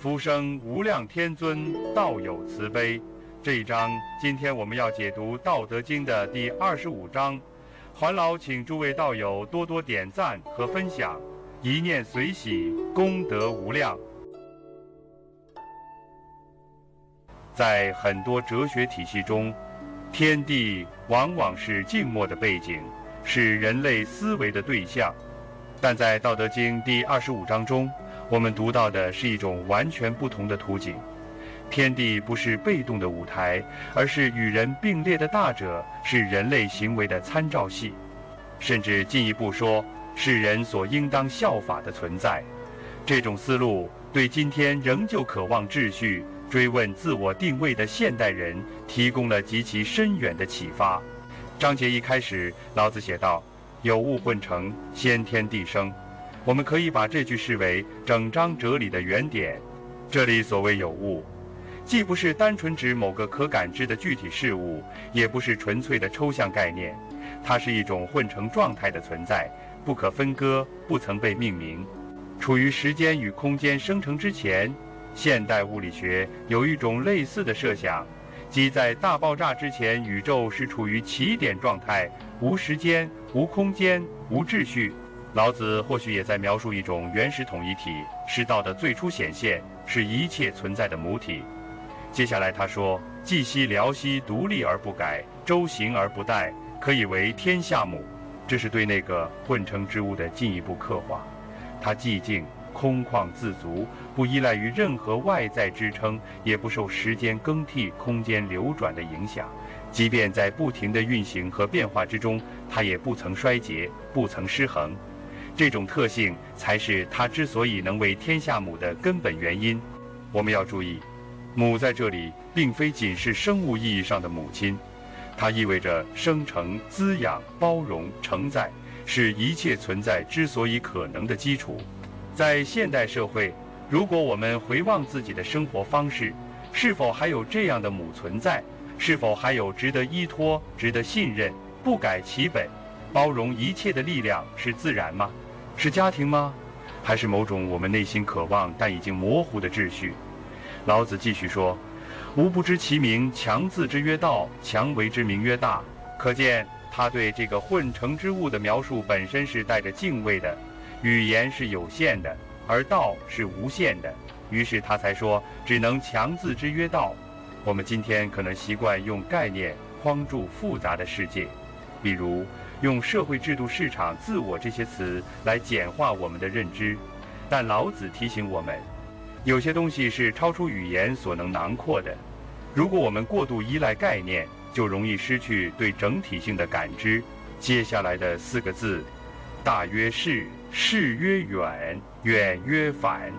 福生无量天尊，道有慈悲。这一章，今天我们要解读《道德经》的第25章。还劳请诸位道友多多点赞和分享，一念随喜，功德无量。在很多哲学体系中，天地往往是静默的背景，是人类思维的对象。但在《道德经》第25章中，我们读到的是一种完全不同的图景。天地不是被动的舞台，而是与人并列的大者，是人类行为的参照系，甚至进一步说，是人所应当效法的存在。这种思路对今天仍旧渴望秩序、追问自我定位的现代人提供了极其深远的启发。章节一开始，老子写道：“有物混成，先天地生。”我们可以把这句视为整章哲理的原点。这里所谓有物，既不是单纯指某个可感知的具体事物，也不是纯粹的抽象概念，它是一种混成状态的存在，不可分割，不曾被命名。处于时间与空间生成之前，现代物理学有一种类似的设想，即在大爆炸之前，宇宙是处于起点状态，无时间、无空间、无秩序。老子或许也在描述一种原始统一体，是道的最初显现，是一切存在的母体。接下来他说：“寂兮寥兮，独立而不改，周行而不殆，可以为天下母。”这是对那个混成之物的进一步刻画。它寂静、空旷、自足，不依赖于任何外在支撑，也不受时间更替、空间流转的影响。即便在不停的运行和变化之中，它也不曾衰竭，不曾失衡。这种特性才是它之所以能为天下母的根本原因。我们要注意，母在这里并非仅是生物意义上的母亲，它意味着生成、滋养、包容、承载，是一切存在之所以可能的基础。在现代社会，如果我们回望自己的生活方式，是否还有这样的母存在？是否还有值得依托、值得信任、不改其本、包容一切的力量？是自然吗？是家庭吗？还是某种我们内心渴望但已经模糊的秩序？老子继续说：“吾不知其名，强字之曰道，强为之名曰大。”可见他对这个混成之物的描述本身是带着敬畏的。语言是有限的，而道是无限的，于是他才说只能强字之曰道。我们今天可能习惯用概念框住复杂的世界，比如用社会制度、市场、自我这些词来简化我们的认知。但老子提醒我们，有些东西是超出语言所能囊括的。如果我们过度依赖概念，就容易失去对整体性的感知。接下来的4个字：大曰是，是曰远，远曰反，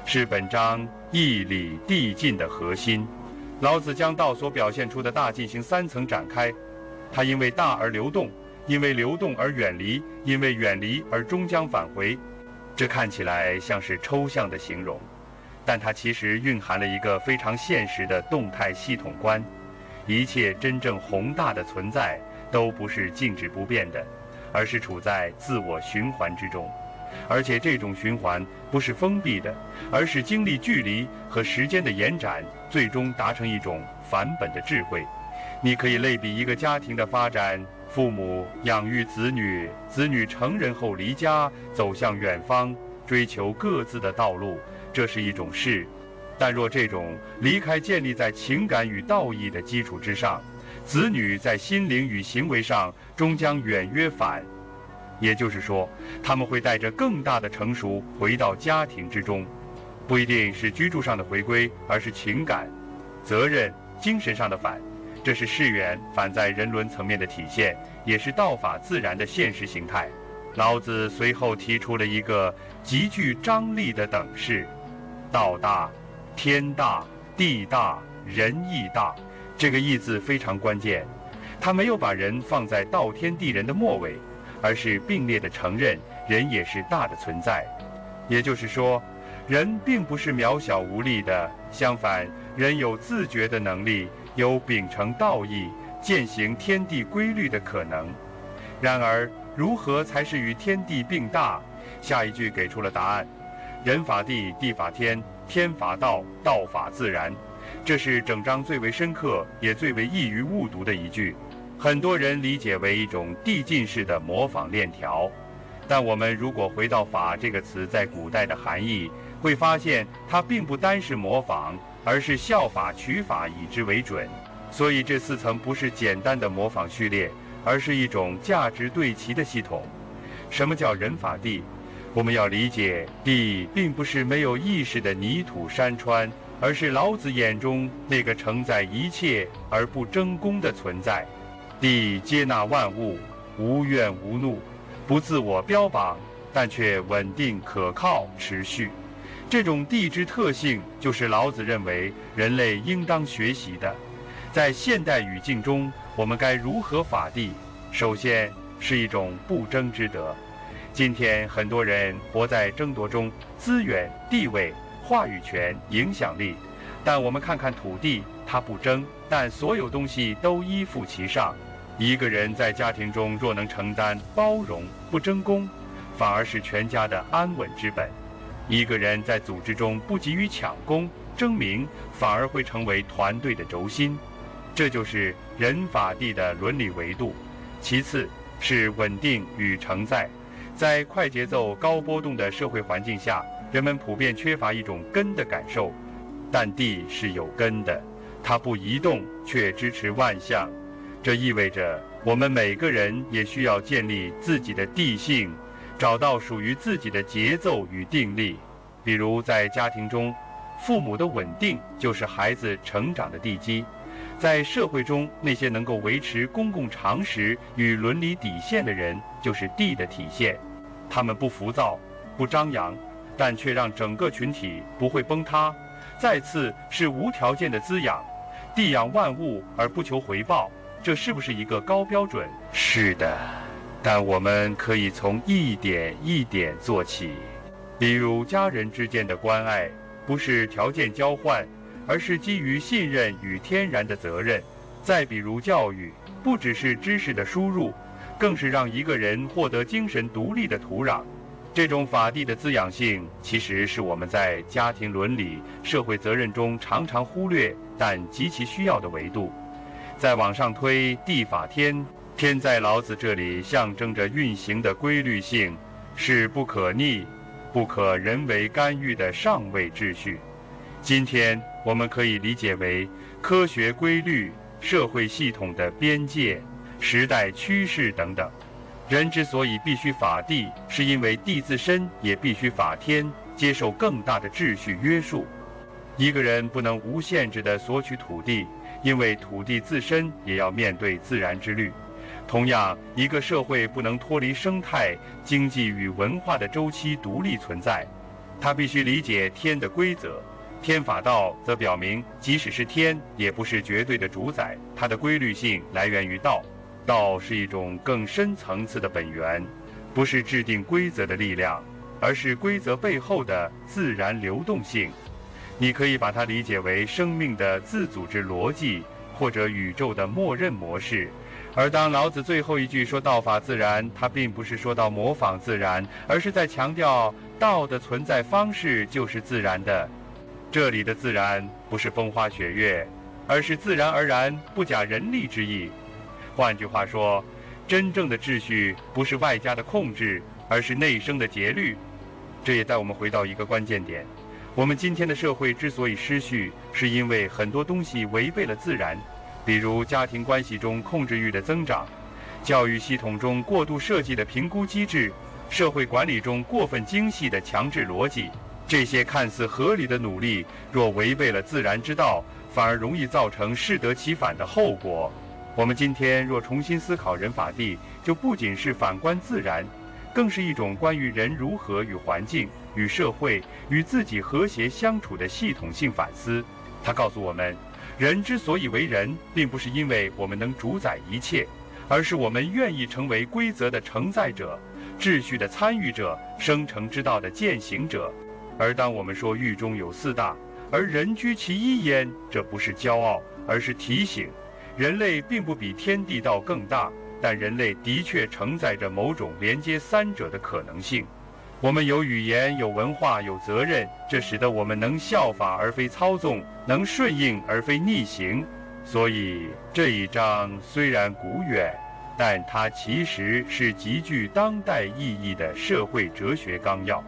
是本章义理递进的核心。老子将道所表现出的大进行3层展开，它因为大而流动，因为流动而远离，因为远离而终将返回。这看起来像是抽象的形容，但它其实蕴含了一个非常现实的动态系统观。一切真正宏大的存在都不是静止不变的，而是处在自我循环之中。而且这种循环不是封闭的，而是经历距离和时间的延展，最终达成一种返本的智慧。你可以类比一个家庭的发展，父母养育子女，子女成人后离家，走向远方，追求各自的道路，这是一种事。但若这种离开建立在情感与道义的基础之上，子女在心灵与行为上终将远约反。也就是说，他们会带着更大的成熟回到家庭之中，不一定是居住上的回归，而是情感、责任、精神上的反。这是世缘反在人伦层面的体现，也是道法自然的现实形态。老子随后提出了一个极具张力的等式：道大、天大、地大、人亦大。这个义字非常关键，他没有把人放在道天地人的末尾，而是并列的承认人也是大的存在。也就是说，人并不是渺小无力的，相反，人有自觉的能力，有秉承道义、践行天地规律的可能。然而，如何才是与天地并大？下一句给出了答案：人法地，地法天，天法道，道法自然。这是整章最为深刻也最为易于误读的一句，很多人理解为一种递进式的模仿链条。但我们如果回到法这个词在古代的含义，会发现它并不单是模仿，而是效法取法以之为准。所以这4层不是简单的模仿序列，而是一种价值对齐的系统。什么叫人法地？我们要理解，地并不是没有意识的泥土山川，而是老子眼中那个承载一切而不争功的存在。地接纳万物，无怨无怒，不自我标榜，但却稳定可靠持续。这种地之特性，就是老子认为人类应当学习的。在现代语境中，我们该如何法地？首先是一种不争之德。今天很多人活在争夺中，资源、地位、话语权、影响力。但我们看看土地，它不争，但所有东西都依附其上。一个人在家庭中若能承担、包容、不争功，反而是全家的安稳之本。一个人在组织中不急于抢功、争名，反而会成为团队的轴心。这就是人法地的伦理维度。其次是稳定与承载。在快节奏、高波动的社会环境下，人们普遍缺乏一种根的感受。但地是有根的，它不移动，却支持万象。这意味着我们每个人也需要建立自己的地性，找到属于自己的节奏与定力。比如在家庭中，父母的稳定就是孩子成长的地基。在社会中，那些能够维持公共常识与伦理底线的人，就是地的体现。他们不浮躁，不张扬，但却让整个群体不会崩塌。再次是无条件的滋养，地养万物而不求回报，这是不是一个高标准？是的，但我们可以从一点一点做起。比如家人之间的关爱，不是条件交换，而是基于信任与天然的责任。再比如教育，不只是知识的输入，更是让一个人获得精神独立的土壤。这种法地的滋养性，其实是我们在家庭伦理、社会责任中常常忽略，但极其需要的维度。再往上推，地法天，天在老子这里象征着运行的规律性，是不可逆、不可人为干预的上位秩序。今天我们可以理解为科学规律、社会系统的边界、时代趋势等等。人之所以必须法地，是因为地自身也必须法天，接受更大的秩序约束。一个人不能无限制地索取土地，因为土地自身也要面对自然之律。同样，一个社会不能脱离生态、经济与文化的周期独立存在，它必须理解天的规则。天法道则表明，即使是天，也不是绝对的主宰，它的规律性来源于道。道是一种更深层次的本源，不是制定规则的力量，而是规则背后的自然流动性。你可以把它理解为生命的自组织逻辑，或者宇宙的默认模式。而当老子最后一句说道法自然，他并不是说到模仿自然，而是在强调道的存在方式就是自然的。这里的自然不是风花雪月，而是自然而然，不假人力之意。换句话说，真正的秩序不是外加的控制，而是内生的节律。这也带我们回到一个关键点，我们今天的社会之所以失序，是因为很多东西违背了自然，比如家庭关系中控制欲的增长，教育系统中过度设计的评估机制，社会管理中过分精细的强制逻辑。这些看似合理的努力，若违背了自然之道，反而容易造成适得其反的后果。我们今天若重新思考人法地，就不仅是反观自然，更是一种关于人如何与环境、与社会、与自己和谐相处的系统性反思。它告诉我们，人之所以为人，并不是因为我们能主宰一切，而是我们愿意成为规则的承载者、秩序的参与者、生成之道的践行者。而当我们说狱中有四大，而人居其一焉，这不是骄傲，而是提醒。人类并不比天地道更大，但人类的确承载着某种连接三者的可能性。我们有语言、有文化、有责任，这使得我们能效法而非操纵，能顺应而非逆行。所以这一章虽然古远，但它其实是极具当代意义的社会哲学纲要。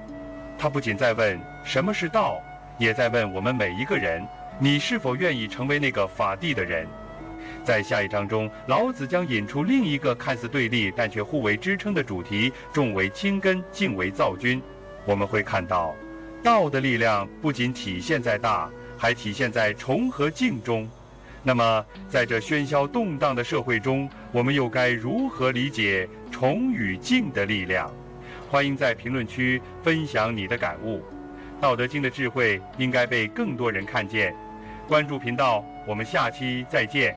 它不仅在问什么是道，也在问我们每一个人，你是否愿意成为那个法地的人？在下一章中，老子将引出另一个看似对立但却互为支撑的主题：重为轻根，静为躁君。我们会看到，道的力量不仅体现在大，还体现在崇和静中。那么，在这喧嚣动荡的社会中，我们又该如何理解崇与静的力量？欢迎在评论区分享你的感悟。道德经的智慧应该被更多人看见。关注频道，我们下期再见。